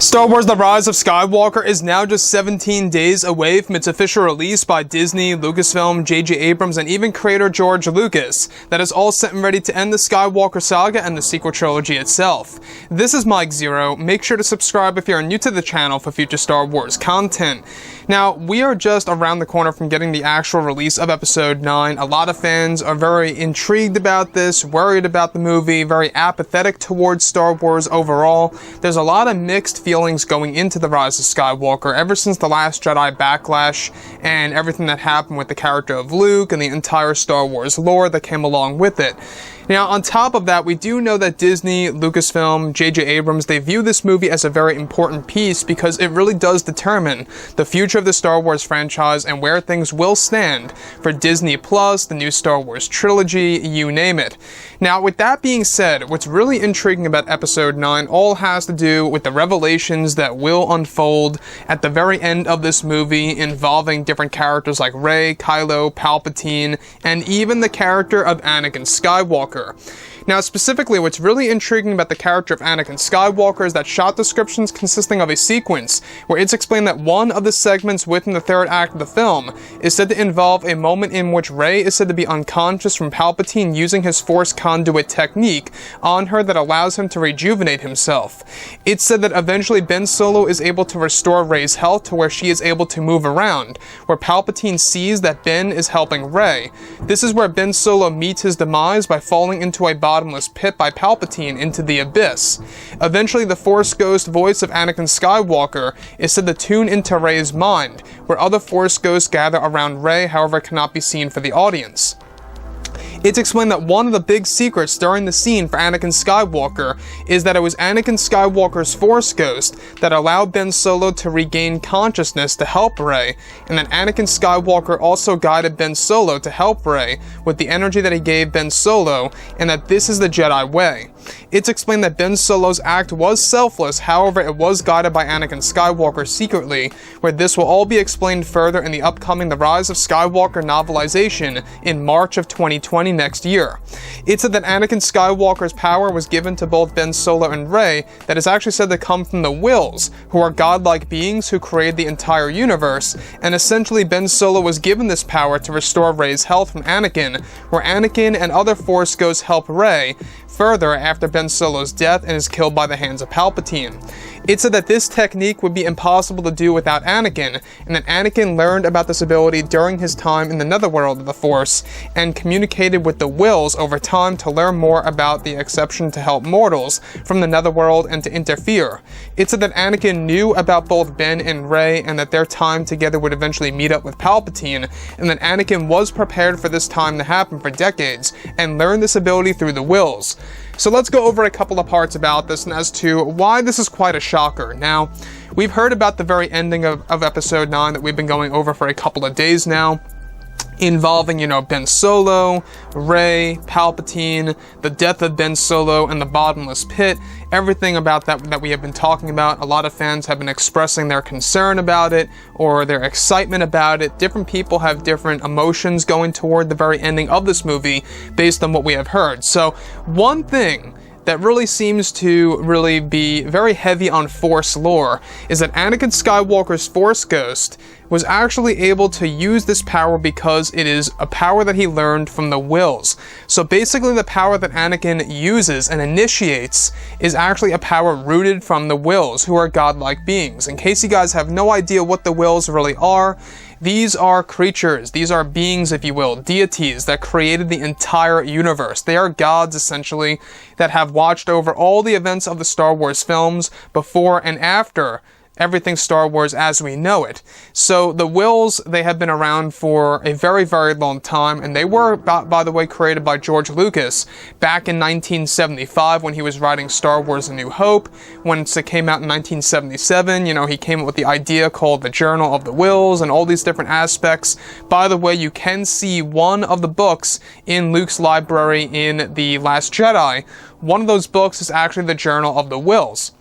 Star Wars The Rise of Skywalker is now just 17 days away from its official release by Disney, Lucasfilm, J.J. Abrams, and even creator George Lucas. That is all set and ready to end the Skywalker saga and the sequel trilogy itself. This is Mike Zero. Make sure to subscribe if you're new to the channel for future Star Wars content. Now, we are just around the corner from getting the actual release of Episode 9. A lot of fans are very intrigued about this, worried about the movie, very apathetic towards Star Wars overall. There's a lot of mixed feelings going into The Rise of Skywalker ever since The Last Jedi backlash and everything that happened with the character of Luke and the entire Star Wars lore that came along with it. Now, on top of that, we do know that Disney, Lucasfilm, J.J. Abrams, they view this movie as a very important piece because it really does determine the future of the Star Wars franchise and where things will stand for Disney Plus, the new Star Wars trilogy, you name it. Now, with that being said, what's really intriguing about Episode 9 all has to do with the revelations that will unfold at the very end of this movie involving different characters like Rey, Kylo, Palpatine, and even the character of Anakin Skywalker. Now, specifically, what's really intriguing about the character of Anakin Skywalker is that shot descriptions consisting of a sequence where it's explained that one of the segments within the third act of the film is said to involve a moment in which Rey is said to be unconscious from Palpatine using his Force conduit technique on her that allows him to rejuvenate himself. It's said that eventually Ben Solo is able to restore Rey's health to where she is able to move around, where Palpatine sees that Ben is helping Rey. This is where Ben Solo meets his demise by falling into a bottomless pit by Palpatine into the abyss. Eventually, the Force Ghost voice of Anakin Skywalker is said to tune into Rey's mind, where other Force Ghosts gather around Rey, however cannot be seen for the audience. It's explained that one of the big secrets during the scene for Anakin Skywalker is that it was Anakin Skywalker's Force Ghost that allowed Ben Solo to regain consciousness to help Rey, and that Anakin Skywalker also guided Ben Solo to help Rey with the energy that he gave Ben Solo, and that this is the Jedi way. It's explained that Ben Solo's act was selfless, however it was guided by Anakin Skywalker secretly, where this will all be explained further in the upcoming The Rise of Skywalker novelization in March of 2020 next year. It's said that Anakin Skywalker's power was given to both Ben Solo and Rey that is actually said to come from the Wills, who are godlike beings who created the entire universe, and essentially Ben Solo was given this power to restore Rey's health from Anakin, where Anakin and other Force Ghosts help Rey further after Ben Solo's death and is killed by the hands of Palpatine. It's said that this technique would be impossible to do without Anakin, and that Anakin learned about this ability during his time in the netherworld of the Force, and communicated with the Wills over time to learn more about the exception to help mortals from the netherworld and to interfere. It's said that Anakin knew about both Ben and Rey, and that their time together would eventually meet up with Palpatine, and that Anakin was prepared for this time to happen for decades, and learned this ability through the Wills. So let's go over a couple of parts about this and as to why this is quite a shocker. Now, we've heard about the very ending of Episode 9 that we've been going over for a couple of days now, involving, Ben Solo, Rey, Palpatine, the death of Ben Solo, and the bottomless pit. Everything about that we have been talking about. A lot of fans have been expressing their concern about it or their excitement about it. Different people have different emotions going toward the very ending of this movie based on what we have heard. So one thing that really seems to really be very heavy on Force lore is that Anakin Skywalker's Force Ghost was actually able to use this power because it is a power that he learned from the Wills. So basically the power that Anakin uses and initiates is actually a power rooted from the Wills, who are godlike beings. In case you guys have no idea what the Wills really are, these are creatures, these are beings, if you will, deities that created the entire universe. They are gods, essentially, that have watched over all the events of the Star Wars films before and after everything Star Wars as we know it. So the Wills, they have been around for a very, very long time, and they were, by the way, created by George Lucas back in 1975 when he was writing Star Wars A New Hope. Once it came out in 1977, he came up with the idea called the Journal of the Wills and all these different aspects. By the way, you can see one of the books in Luke's library in The Last Jedi. One of those books is actually the Journal of the Wills.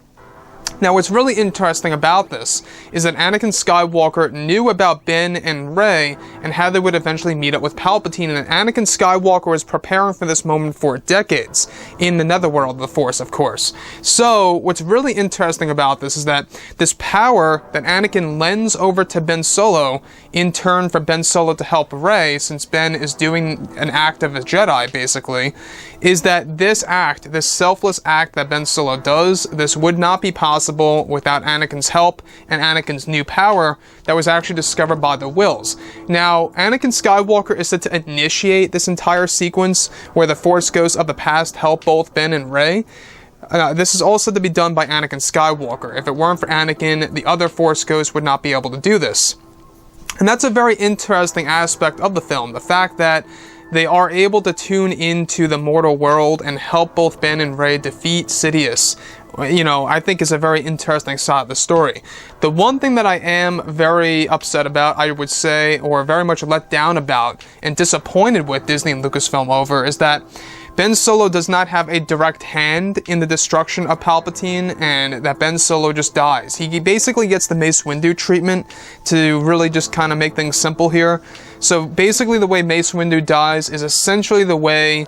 Now, what's really interesting about this is that Anakin Skywalker knew about Ben and Rey and how they would eventually meet up with Palpatine, and Anakin Skywalker was preparing for this moment for decades, in the netherworld of the Force, of course. So, what's really interesting about this is that this power that Anakin lends over to Ben Solo, in turn for Ben Solo to help Rey, since Ben is doing an act of a Jedi, basically, is that this act, this selfless act that Ben Solo does, this would not be possible without Anakin's help and Anakin's new power that was actually discovered by the Wills. Now, Anakin Skywalker is said to initiate this entire sequence where the Force ghosts of the past help both Ben and Rey. This is also to be done by Anakin Skywalker. If it weren't for Anakin, the other Force ghosts would not be able to do this. And that's a very interesting aspect of the film, the fact that they are able to tune into the mortal world and help both Ben and Rey defeat Sidious. You know, I think is a very interesting side of the story. The one thing that I am very upset about, I would say, or very much let down about and disappointed with Disney and Lucasfilm over, is that Ben Solo does not have a direct hand in the destruction of Palpatine, and that Ben Solo just dies. He basically gets the Mace Windu treatment to really just kind of make things simple here. So basically the way Mace Windu dies is essentially the way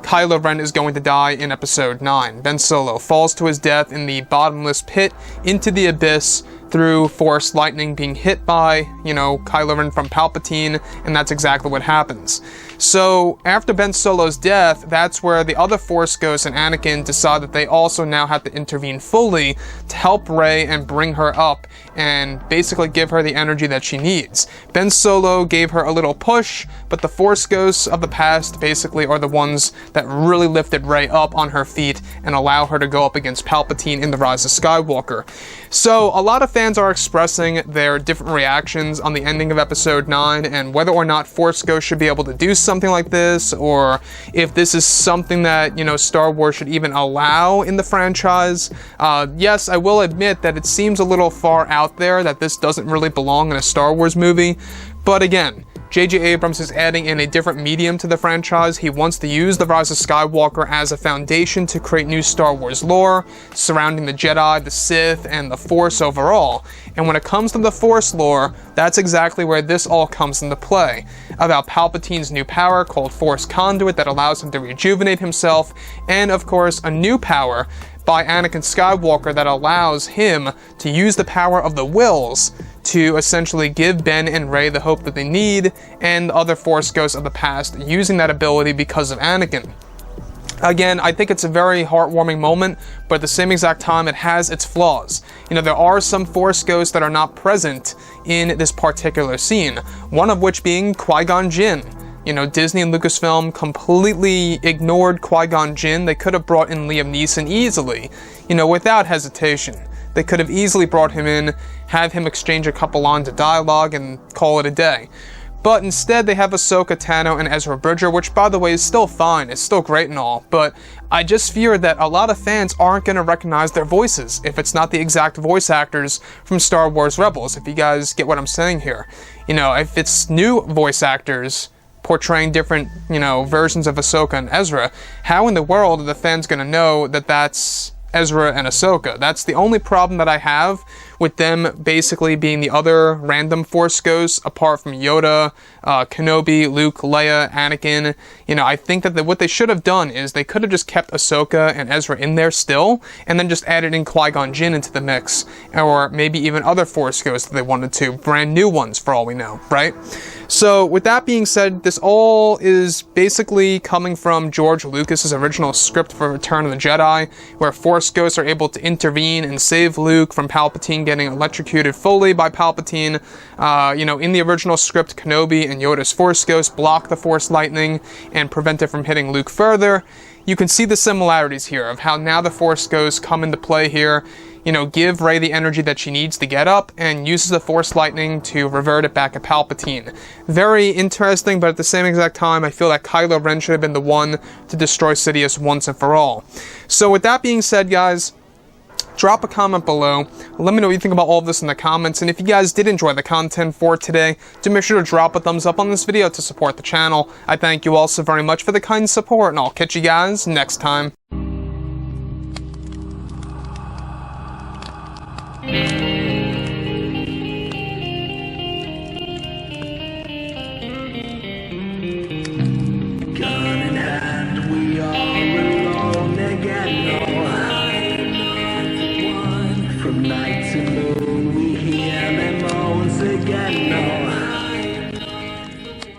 Kylo Ren is going to die in Episode 9. Ben Solo falls to his death in the bottomless pit into the abyss through Force lightning being hit by, Kylo Ren from Palpatine, and that's exactly what happens. So, after Ben Solo's death, that's where the other Force ghosts and Anakin decide that they also now have to intervene fully to help Rey and bring her up and basically give her the energy that she needs. Ben Solo gave her a little push, but the Force ghosts of the past basically are the ones that really lifted Rey up on her feet and allow her to go up against Palpatine in The Rise of Skywalker. So, a lot of fans are expressing their different reactions on the ending of Episode 9 and whether or not Force ghosts should be able to do something like this, or if this is something that, Star Wars should even allow in the franchise. Yes, I will admit that it seems a little far out there that this doesn't really belong in a Star Wars movie, but again, J.J. Abrams is adding in a different medium to the franchise. He wants to use The Rise of Skywalker as a foundation to create new Star Wars lore surrounding the Jedi, the Sith, and the Force overall. And when it comes to the Force lore, that's exactly where this all comes into play. About Palpatine's new power called Force Conduit that allows him to rejuvenate himself, and of course, a new power by Anakin Skywalker that allows him to use the power of the Wills to essentially give Ben and Rey the hope that they need, and the other Force ghosts of the past using that ability because of Anakin. Again, I think it's a very heartwarming moment, but at the same exact time, it has its flaws. There are some Force ghosts that are not present in this particular scene, one of which being Qui-Gon Jinn. Disney and Lucasfilm completely ignored Qui-Gon Jinn. They could have brought in Liam Neeson easily, without hesitation. They could have easily brought him in, have him exchange a couple lines of dialogue, and call it a day. But instead, they have AHSOKA, TANO, and Ezra Bridger, which, by the way, is still fine. It's still great and all. But I just fear that a lot of fans aren't going to recognize their voices if it's not the exact voice actors from Star Wars Rebels, if you guys get what I'm saying here. If it's new voice actors portraying different, versions of AHSOKA and Ezra, how in the world are the fans going to know that that's Ezra and AHSOKA? That's the only problem that I have with them basically being the other random Force ghosts apart from Yoda, Kenobi, Luke, Leia, Anakin. I think that what they should have done is they could have just kept AHSOKA and Ezra in there still, and then just added in Qui-Gon Jinn into the mix, or maybe even other Force ghosts that they wanted to, brand new ones for all we know, right? So, with that being said, this all is basically coming from George Lucas's original script for Return of the Jedi, where Force ghosts are able to intervene and save Luke from Palpatine getting electrocuted fully by Palpatine. In the original script, Kenobi and Yoda's Force ghosts block the Force lightning and prevent it from hitting Luke further. You can see the similarities here of how now the Force ghosts come into play here. Give Rey the energy that she needs to get up, and uses the Force lightning to revert it back at Palpatine. Very interesting, but at the same exact time, I feel that Kylo Ren should have been the one to destroy Sidious once and for all. So with that being said, guys, drop a comment below. Let me know what you think about all of this in the comments, and if you guys did enjoy the content for today, do make sure to drop a thumbs up on this video to support the channel. I thank you all so very much for the kind support, and I'll catch you guys next time.